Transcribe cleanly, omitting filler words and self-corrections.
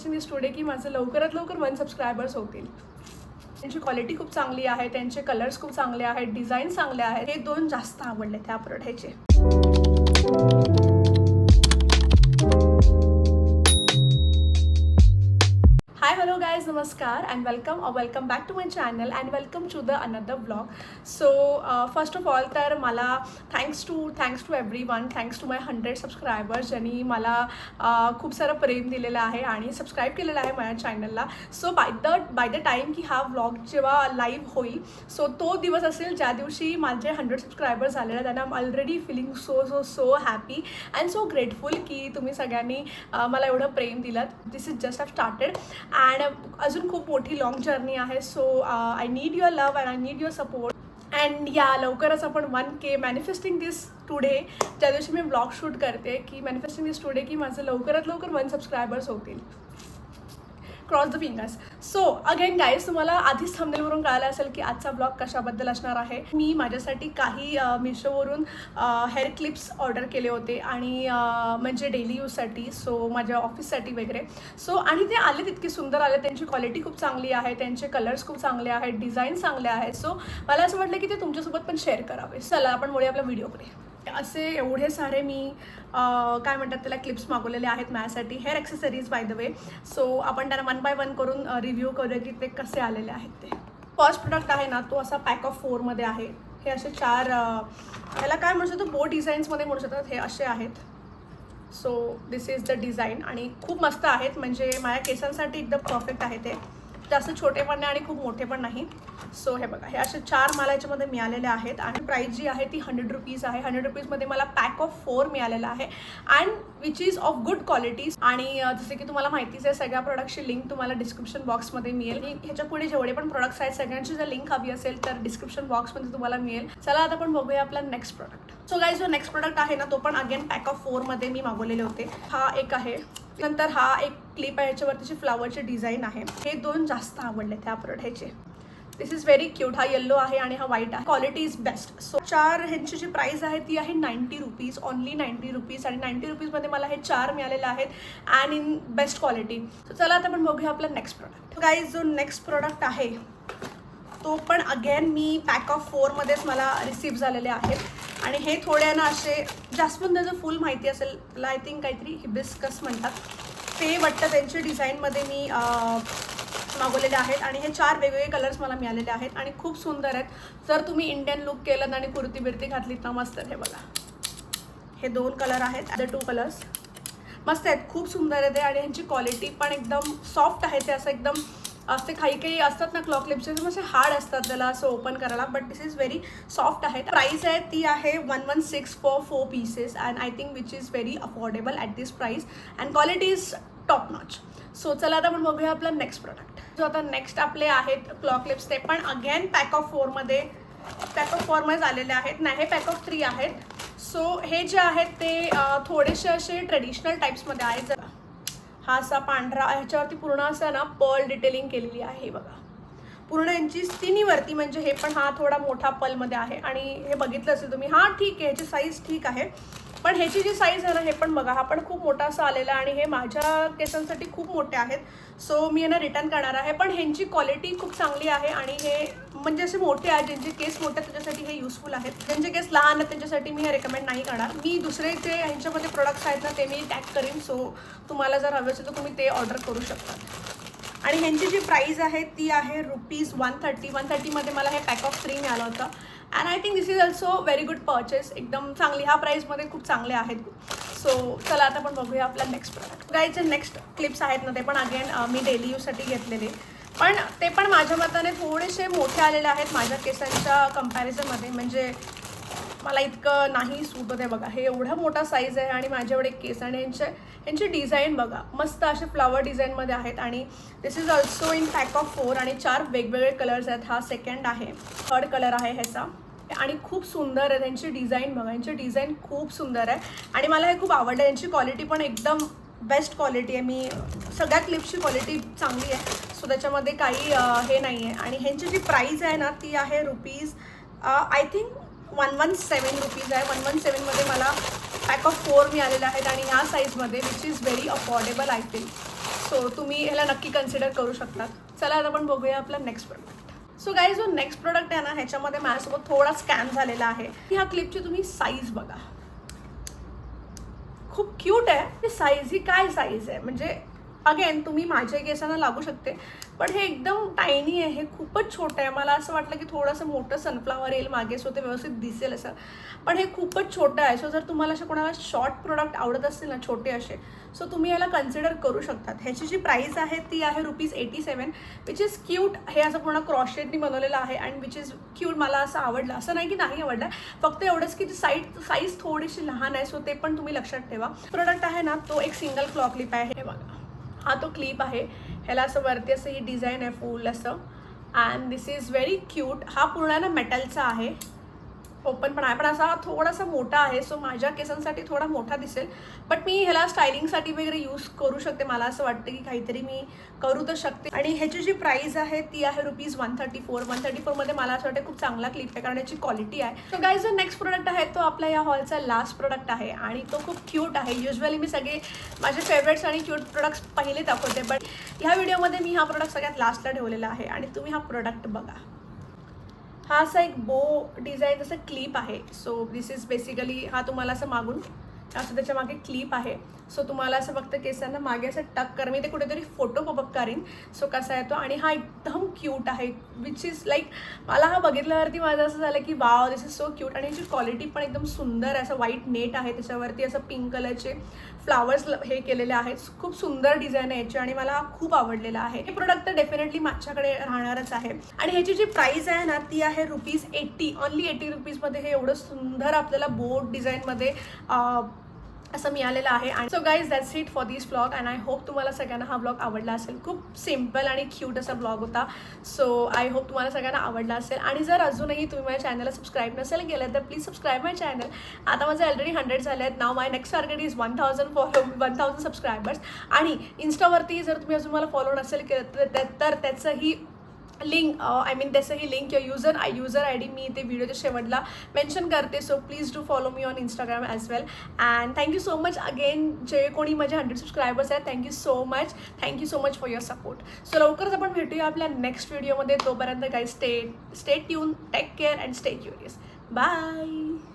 Manifesting दिस today की माझं लवकरात लवकर 1 सबस्क्रायबर्स होतील. त्यांची क्वालिटी खूप चांगली आहे, त्यांचे कलर्स खूप चांगले आहेत, डिझाईन चांगले आहेत. हे 2 जास्त आवडले त्या प्रोडक्टचे. हाय हॅलो गाइज, नमस्कार and welcome back to my channel and welcome to the another blog. So first of all तर मला thanks to everyone, thanks to my 100 subscribers ज्यांनी मला खूप सारं प्रेम दिलेलं आहे आणि सबस्क्राईब केलेलं आहे माझ्या चॅनलला. सो बाय द टाईम की हा व्लॉग जेव्हा लाईव्ह होईल, सो तो दिवस असेल ज्या दिवशी माझे 100 सबस्क्रायबर्स झालेले आहेत. And I am already feeling so happy and so grateful की तुम्ही सगळ्यांनी मला एवढं प्रेम दिलं. This is just have started and अजून खूप मोठी लॉंग जर्नी आहे. So I need your love and I need your support. And या लवकरच आपण 1K मॅनिफेस्टिंग दिस टुडे, ज्या दिवशी मी ब्लॉग शूट करते की मॅनिफेस्टिंग दिस टुडे की माझं लवकरात लवकर 1 सबस्क्रायबर्स होतील. Cross the fingers. So again guys, तुम्हाला आधीच थंबनेलवरून कळालं असेल की आजचा ब्लॉग कशाबद्दल असणार आहे. मी माझ्यासाठी काही मिशोवरून हेअर क्लिप्स ऑर्डर केले होते आणि म्हणजे डेली यूजसाठी, सो माझ्या ऑफिससाठी वगैरे. सो आणि ते आले तितके सुंदर आले, त्यांची क्वालिटी खूप चांगली आहे, त्यांचे कलर्स खूप चांगले आहेत, डिझाईन चांगले आहेत. सो मला असं वाटलं की ते तुमच्यासोबत पण शेअर करावे. चला आपण वळूया आपल्या व्हिडिओकडे. असे एवढे सारे मी काय म्हणतात त्याला क्लिप्स मागवलेले आहेत माझ्यासाठी, hair accessories by the way. So आपण त्यांना 1 बाय 1 करून रिव्ह्यू करूया की ते कसे आलेले आहेत ते. फर्स्ट प्रोडक्ट आहे ना, तो असा पॅक ऑफ 4 मध्ये आहे. हे असे 4 ह्याला काय म्हणू शकतो, बो डिझाईन्समध्ये म्हणू शकतात. हे असे आहेत. So this is the design आणि खूप मस्त आहेत, म्हणजे माझ्या केसांसाठी एकदम परफेक्ट आहे. ते जास्त छोटे पण नाही आणि खूप मोठे पण नाही. सो हे बघा, हे असे 4 मला याच्यामध्ये मिळालेले आहेत आणि प्राईस जी आहे ती 100 रुपीज आहे. 100 रुपीजमध्ये मला पॅक ऑफ 4 मिळालेला आहे and which is of good quality. आणि जसे की तुम्हाला माहितीच आहे, सगळ्या प्रोडक्टची लिंक तुम्हाला डिस्क्रिप्शन बॉक्समध्ये मिळेल. ह्याच्या पुढे जेवढे पण प्रोडक्ट्स आहेत सगळ्यांची जर लिंक हवी असेल तर डिस्क्रिप्शन बॉक्समध्ये तुम्हाला मिळेल. चला आता आपण बघूया आपला नेक्स्ट प्रोडक्ट. सो गाईज, जो नेक्स्ट प्रोडक्ट आहे ना, तो पण अगेन पॅक ऑफ 4 मध्ये मी मागवलेले होते. हा एक आहे, नंतर हा एक क्लिप आहे, ह्याच्यावरतीची फ्लावरची डिझाईन आहे. हे 2 जास्त आवडले त्या प्रोडक्टचे. दिस इज व्हेरी क्यूट. हा येल्लो आहे आणि हा व्हाईट आहे. Quality is best. सो 4 ह्यांची जी प्राईस आहे ती आहे 90 रुपीज, ओनली 90 रुपीज. आणि 90 रुपीजमध्ये मला हे 4 मिळालेले आहेत and in best quality. So चला आता आपण बघूया आपला नेक्स्ट प्रोडक्ट. गाईज, जो नेक्स्ट प्रोडक्ट आहे तो पण अगेन मी पॅक ऑफ 4 मध्येच मला रिसीव्ह झालेले आहेत आणि हे थोड्या ना असे, जास्वंद त्याचं फुल माहिती असेल त्याला, आय थिंक काहीतरी हिबिस्कस म्हणतात ते वाटतं. त्यांच्या डिझाईनमध्ये मी मागवलेले आहेत आणि हे 4 वेगवेगळे कलर्स मला मिळालेले आहेत आणि खूप सुंदर आहेत. जर तुम्ही इंडियन लुक केलं आणि कुर्ती बिर्ती घातलीत ना, मस्त आहेत. हे बघा, हे 2 कलर आहेत, द 2 कलर्स मस्त आहेत, खूप सुंदर आहेत आणि ह्यांची क्वालिटी पण एकदम सॉफ्ट आहे. ते असं एकदम असते, काही असतात ना क्लॉ क्लिप्सचे असे हार्ड असतात त्याला असं ओपन करायला, but this is very soft आहे. प्राईस आहे ती आहे 116 for 4 pieces and I think which is very affordable at this price and quality is top notch. So चला आता आपण बघूया आपला नेक्स्ट प्रोडक्ट. जो आता नेक्स्ट आपले आहेत क्लॉ क्लिप्स, ते पण अगेन पॅक ऑफ 4 मध्ये आलेले आहेत. नाही, हे पॅक ऑफ 3 आहेत. सो हे जे आहेत ते थोडेसे असे ट्रेडिशनल टाईप्समध्ये आहेत. जरा हा असा पांढरा, ह्याच्यावरती पूर्ण असं ना पर्ल डिटेलिंग केलेली आहे. बघा, पूर्ण यांची स्किनीवरती, म्हणजे हे पण हा थोडा मोठा पर्लमध्ये आहे आणि हे बघितलं असेल तुम्ही. हां ठीक आहे, ह्याची साईज ठीक आहे, पण ह्याची जी साईज आहे ना, हे पण बघा, हा पण खूप मोठा असं आलेला आहे आणि हे माझ्या केसांसाठी खूप मोठे आहेत. सो मी यांना रिटर्न करणार आहे. पण ह्यांची क्वालिटी खूप चांगली आहे आणि हे म्हणजे असे मोठे आहेत, ज्यांचे केस मोठे आहेत त्याच्यासाठी हे युजफुल आहेत. ज्यांचे केस लहान आहेत त्यांच्यासाठी मी हे रेकमेंड नाही करणार. मी दुसरे जे ह्यांच्यामध्ये प्रोडक्ट्स आहेत ना ते मी टॅग करीन. सो तुम्हाला जर हवे असेल तर तुम्ही ते ऑर्डर करू शकता. आणि ह्यांची जी प्राईस आहे ती आहे रुपीज 130. 130मध्ये मला हे पॅक ऑफ 3 मिळालं होतं and I think this is also very good purchase. एकदम चांगली, ह्या प्राईसमध्ये खूप चांगले आहेत. सो चला आता आपण बघूया आपला नेक्स्ट प्रोडक्ट. गाईचे नेक्स्ट क्लिप्स आहेत ना, ते पण अगेन मी डेली यूजसाठी घेतलेले, पण ते पण माझ्या मताने थोडेसे मोठे आलेले आहेत माझ्या केसांच्या कंपॅरिझनमध्ये. म्हणजे मला इतकं नाही सूट होते. बघा, हे एवढा मोठा साईज आहे आणि माझे एवढे केस आणि यांची डिझाईन बघा, मस्त असे फ्लावर डिझाईनमध्ये आहेत आणि this is also in pack of 4 आणि 4 वेगवेगळे कलर्स आहेत. हा सेकंड आहे, थर्ड कलर आहे ह्याचा आणि खूप सुंदर आहे. त्यांची डिझाईन बघा, यांची डिझाईन खूप सुंदर आहे आणि मला हे खूप आवडलं. यांची क्वालिटी पण एकदम बेस्ट क्वालिटी आहे. मी सगळ्या क्लिप्सची क्वालिटी चांगली आहे, सो त्याच्यामध्ये काही हे नाही आहे. आणि ह्यांची जी प्राईस आहे ना ती आहे रुपीज आय थिंक 117 रुपीज आहे. 117मध्ये मला पॅक ऑफ 4 मिळालेले आहेत आणि ह्या साईजमध्ये, which is very affordable I think. So तुम्ही ह्याला नक्की कन्सिडर करू शकता. चला आता आपण बघूया आपला नेक्स्ट प्रोडक्ट. सो गाईज जो नेक्स्ट प्रोडक्ट आहे ना, ह्याच्यामध्ये माझ्यासोबत थोडा स्कॅम झालेला आहे. ह्या क्लिपची तुम्ही साईज बघा, खूप क्यूट आहे. साईज ही काय साईज आहे, म्हणजे अगेन तुम्ही माझ्या केसांना लागू शकते, पण हे एकदम टायनी आहे, हे खूपच छोटं आहे. मला असं वाटलं की थोडंसं मोठं सनफ्लावर येईल मागे, सो ते व्यवस्थित दिसेल असं, पण हे खूपच छोटं आहे. सो जर तुम्हाला अशा कोणाला शॉर्ट प्रोडक्ट आवडत असतील ना, छोटे असे, सो तुम्ही याला कन्सिडर करू शकतात. ह्याची जी प्राईस आहे ती आहे ₹87, विच इज क्यूट. हे असं पूर्ण क्रॉशेटनी बनवलेलं आहे अँड विच इज क्यूट. मला असं आवडलं, असं नाही की नाही आवडलं, फक्त एवढंच की साईज थोडीशी लहान आहे, सो ते पण तुम्ही लक्षात ठेवा. प्रोडक्ट आहे ना, तो एक सिंगल क्लॉ क्लिप आहे. हे बघा, हा तो क्लिप आहे. ह्याला असं वरती असं ही डिझाईन आहे फुल असं, and this is very cute. हा पूर्ण ना मेटलचा आहे, ओपन पण आहे, पण असा थोडासा मोठा आहे, सो माझ्या केसांसाठी थोडा मोठा दिसेल, बट मी ह्याला स्टायलिंगसाठी वगैरे यूज करू शकते. मला असं वाटतं की काहीतरी मी करू तर शकते. आणि ह्याची जी प्राईस आहे ती आहे ₹134. मध्ये मला असं वाटतं खूप चांगला क्लिप आहे, कारण याची क्वालिटी आहे. सो गाईज जो नेक्स्ट प्रोडक्ट आहे तो आपल्या या हॉलचा लास्ट प्रोडक्ट आहे आणि तो खूप क्यूट आहे. युजली मी सगळे माझे फेवरेट्स आणि क्यूट प्रोडक्ट्स पहिले दाखवते, बट ह्या व्हिडिओमध्ये मी हा प्रोडक्ट सगळ्यात लास्टला ठेवलेला आहे. आणि तुम्ही हा प्रोडक्ट बघा, हा असा एक बो डिझाईन असं क्लिप आहे. सो दिस इज बेसिकली, हा तुम्हाला असं मागून असं त्याच्या मागे क्लिप आहे. सो तुम्हाला असं फक्त केसांना मागे असं टक कर, मी ते कुठेतरी फोटो पॉपअप करीन. सो कसा आहे तो, आणि हा एकदम क्यूट आहे, विच इज लाईक मला हा बघितल्यावरती माझं असं झालं की wow, this is so cute. आणि ह्याची क्वालिटी पण एकदम सुंदर आहे. असं व्हाईट नेट आहे, त्याच्यावरती असं पिंक कलरचे फ्लावर्स हे केलेले आहेत. खूप सुंदर डिझाईन आहे याची आणि मला हा खूप आवडलेला आहे. हे प्रोडक्ट तर डेफिनेटली माझ्याकडे राहणारच आहे. आणि ह्याची जी प्राईस आहे ना ती आहे ₹80, ओनली ₹80 हे एवढं सुंदर आपल्याला बोर्ड डिझाईनमध्ये असं मिळालेलं आहे. आणि so guys that's it for this blog, and I hope तुम्हाला सगळ्यांना हा ब्लॉग आवडला असेल. खूप सिम्पल आणि क्यूट असा ब्लॉग होता. सो आय होप तुम्हाला सगळ्यांना आवडला असेल. आणि जर अजूनही तुम्ही माझ्या चॅनलला सबस्क्राईब नसेल केलं तर प्लीज सबस्क्राईब माय चॅनल. आता माझे ऑलरेडी 100 झाले आहेत. नाव माय नेक्स्ट टार्गेट इज 1000 सबस्क्रायबर्स. आणि इन्स्टावरती जर तुम्ही अजून मला फॉलो नसेल केलं तर त्याचंही लिंक त्याचंही लिंक किंवा युजर आय डी मी ते व्हिडिओच्या शेवटला मेन्शन करते. So please do follow me on Instagram as well. And thank you so much again, जे कोणी माझे 100 सबस्क्रायबर्स आहेत, thank you so much for your support. So लवकरच आपण भेटूया आपल्या नेक्स्ट व्हिडिओमध्ये. तोपर्यंत guys stay tune, take care and stay curious. Bye.